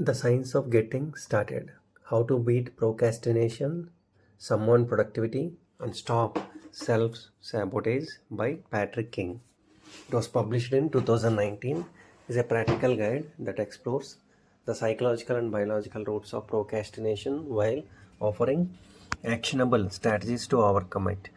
The science of getting started. How to beat procrastination, summon productivity, and stop self sabotage by Patrick King. It was published in 2019. Is a practical guide that explores the psychological and biological roots of procrastination while offering actionable strategies to overcome it.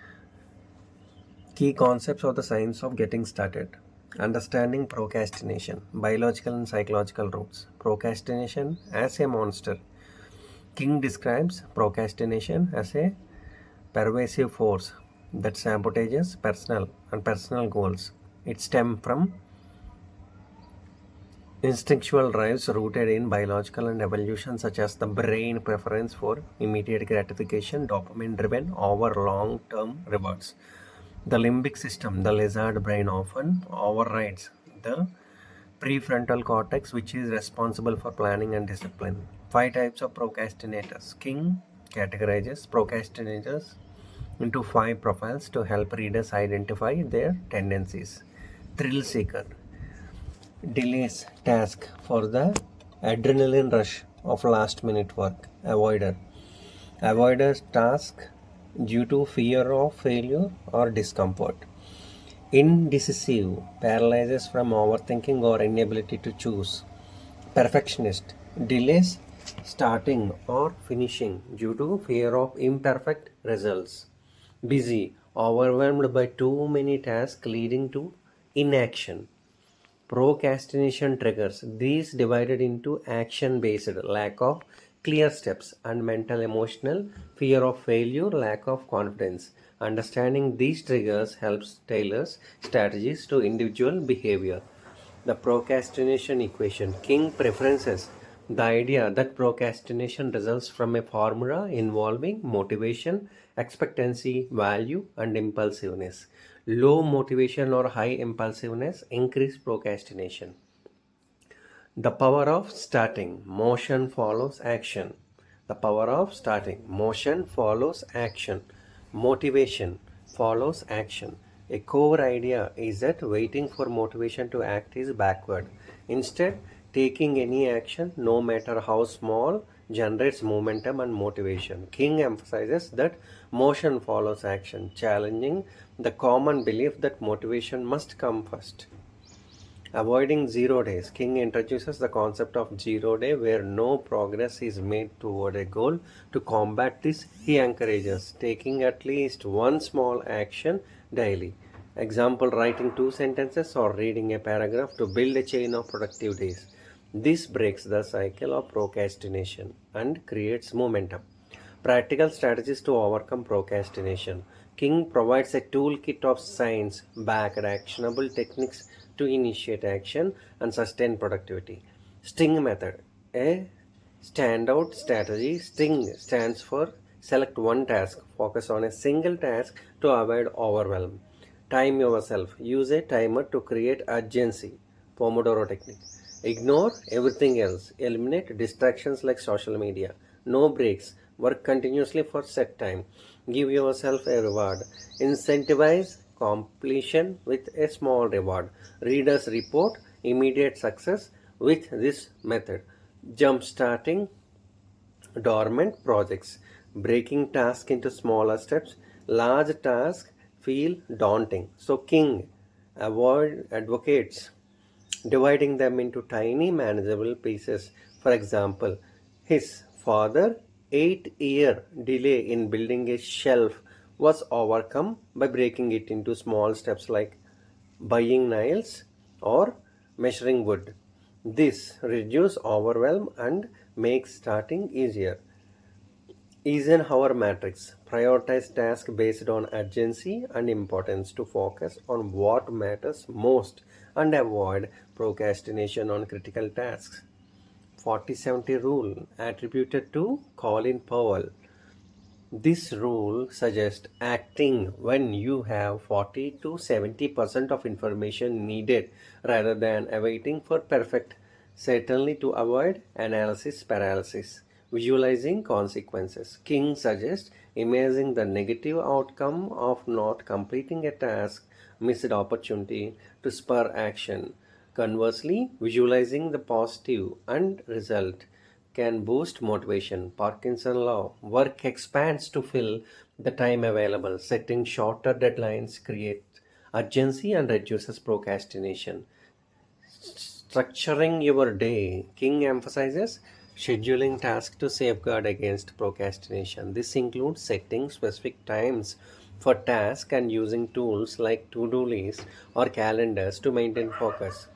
Key concepts of the science of getting started. Understanding procrastination, biological and psychological roots. Procrastination as a monster. King describes procrastination as a pervasive force that sabotages personal goals. It stems from instinctual drives rooted in biological and evolution, such as the brain preference for immediate gratification, dopamine driven over long term rewards. The limbic system, the lizard brain, often overrides the prefrontal cortex, which is responsible for planning and discipline. Five types of procrastinators. King categorizes procrastinators into five profiles to help readers identify their tendencies. Thrill seeker delays task for the adrenaline rush of last minute work. Avoiders task due to fear of failure or discomfort. Indecisive paralyzes from overthinking or inability to choose. Perfectionist delays starting or finishing due to fear of imperfect results. Busy, overwhelmed by too many tasks leading to inaction. Procrastination triggers. These divided into action based, lack of clear steps, and mental emotional fear of failure, lack of confidence. Understanding these triggers helps tailors strategies to individual behavior. The procrastination equation. King preferences. The idea that procrastination results from a formula involving motivation, expectancy, value, and impulsiveness. Low motivation or high impulsiveness increase procrastination. The power of starting. Motion follows action. The power of starting. Motion follows action. Motivation follows action. A core idea is that waiting for motivation to act is backward. Instead, taking any action, no matter how small, generates momentum and motivation. King emphasizes that motion follows action, challenging the common belief that motivation must come first. Avoiding 0 days. King introduces the concept of 0 day where no progress is made toward a goal. To combat this, he encourages taking at least one small action daily. Example, writing two sentences or reading a paragraph to build a chain of productive days. This breaks the cycle of procrastination and creates momentum. Practical strategies to overcome procrastination. King provides a toolkit of science backed actionable techniques to initiate action and sustain productivity. Sting method. A standout strategy. Sting stands for select one task, focus on a single task to avoid overwhelm. Time yourself. Use a timer to create urgency. Pomodoro technique. Ignore everything else. Eliminate distractions like social media. No breaks. Work continuously for set time. Give yourself a reward. Incentivize completion with a small reward. Readers report immediate success with this method. Jump starting dormant projects. Breaking tasks into smaller steps. Large tasks feel daunting. So King avoid advocates dividing them into tiny manageable pieces. For example, his father 8-year delay in building a shelf was overcome by breaking it into small steps like buying nails or measuring wood. This reduces overwhelm and makes starting easier. Eisenhower matrix. Prioritize tasks based on urgency and importance to focus on what matters most and avoid procrastination on critical tasks. 40-70 rule attributed to Colin Powell. This rule suggests acting when you have 40 to 70% of information needed rather than awaiting for perfect, certainly to avoid analysis paralysis. Visualizing consequences. King suggests imagining the negative outcome of not completing a task, missed opportunity to spur action. Conversely, visualizing the positive end result can boost motivation. Parkinson law. Work expands to fill the time available. Setting shorter deadlines creates urgency and reduces procrastination. Structuring your day. King emphasizes scheduling tasks to safeguard against procrastination. This includes setting specific times for tasks and using tools like to-do lists or calendars to maintain focus.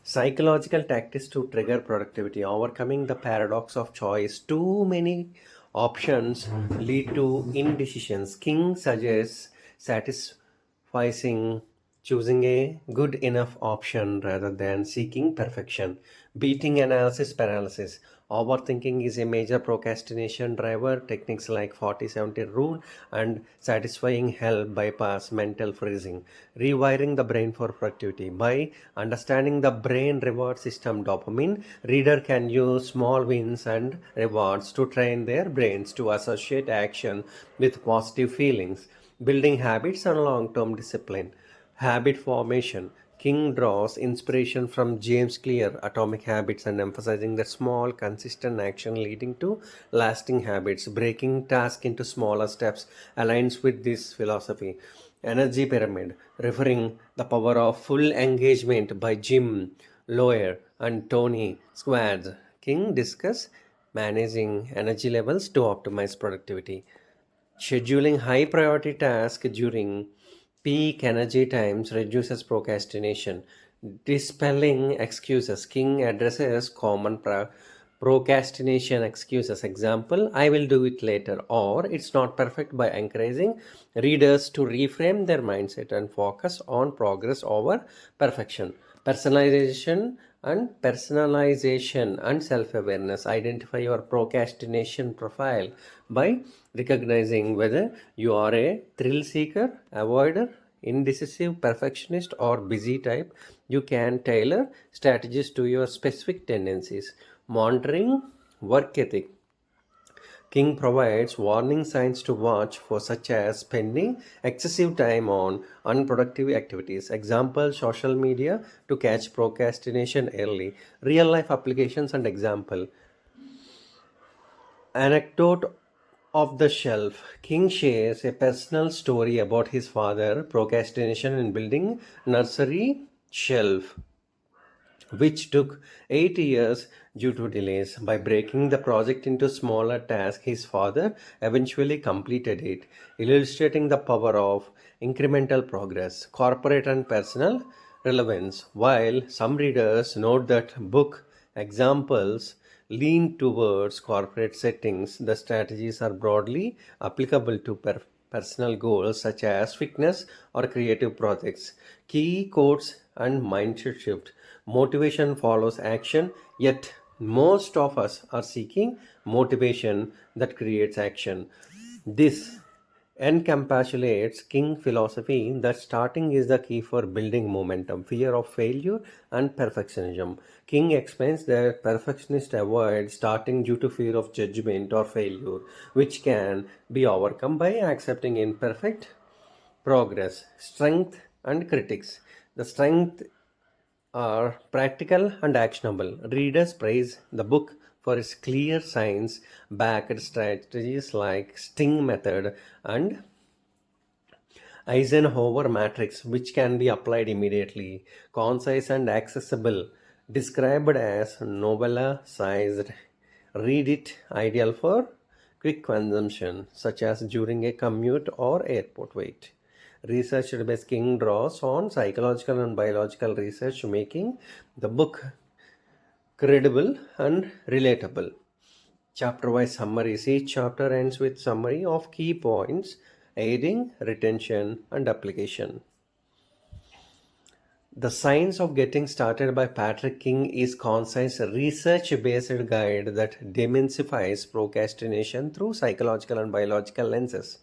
Psychological tactics to trigger productivity, overcoming the paradox of choice. Too many options lead to indecisions. King suggests satisficing choosing a good enough option rather than seeking perfection. Beating analysis paralysis. Overthinking is a major procrastination driver. Techniques like 40-70 rule and satisfying help bypass mental freezing. Rewiring the brain for productivity. By understanding the brain reward system dopamine, reader can use small wins and rewards to train their brains to associate action with positive feelings, building habits and long-term discipline. Habit formation. King draws inspiration from James Clear Atomic Habits and emphasizing that small, consistent action leading to lasting habits. Breaking tasks into smaller steps aligns with this philosophy. Energy Pyramid, referring the power of full engagement by Jim Loyer and Tony Squads. King discuss managing energy levels to optimize productivity. Scheduling high priority tasks during peak energy times reduces procrastination. Dispelling excuses. King addresses common procrastination excuses. Example, I will do it later, or it's not perfect, by encouraging readers to reframe their mindset and focus on progress over perfection. Personalization and self-awareness. Identify your procrastination profile by recognizing whether you are a thrill seeker, avoider, indecisive, perfectionist, or busy type. You can tailor strategies to your specific tendencies. Monitoring work ethic. King provides warning signs to watch for, such as spending excessive time on unproductive activities. Example, social media to catch procrastination early. Real life applications and example. Anecdote of the shelf. King shares a personal story about his father procrastination in building nursery shelf, which took 8 years due to delays. By breaking the project into smaller tasks, his father eventually completed it, illustrating the power of incremental progress. Corporate and personal relevance. While some readers note that book examples lean towards corporate settings, the strategies are broadly applicable to personal goals such as fitness or creative projects. Key quotes and mindset shift. Motivation follows action, yet most of us are seeking motivation that creates action. This encapsulates King philosophy that starting is the key for building momentum, fear of failure, and perfectionism. King explains that perfectionists avoid starting due to fear of judgment or failure, which can be overcome by accepting imperfect progress. Strength and critics. The strength are practical and actionable. Readers praise the book for its clear science backed strategies like sting method and Eisenhower matrix, which can be applied immediately, concise and accessible, described as novella sized. Read it, ideal for quick consumption, such as during a commute or airport wait. Researched by King draws on psychological and biological research, making the book credible and relatable. Chapter wise summaries. Each chapter ends with summary of key points, aiding retention and application. The Science of Getting Started by Patrick King is concise, research-based guide that demystifies procrastination through psychological and biological lenses.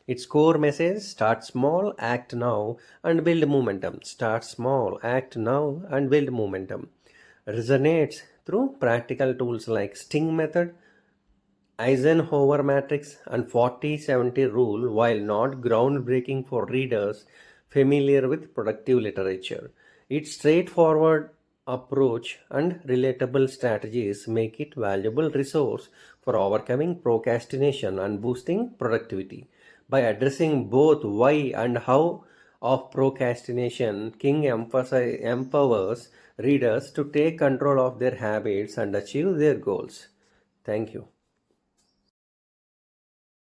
Its core message: start small, act now, and build momentum. Start small, act now, and build momentum. Resonates through practical tools like Sting method, Eisenhower matrix, and 40-70 rule. While not groundbreaking for readers familiar with productive literature, it's straightforward approach and relatable strategies make it valuable resource for overcoming procrastination and boosting productivity. By addressing both why and how of procrastination, King empowers readers to take control of their habits and achieve their goals. Thank you.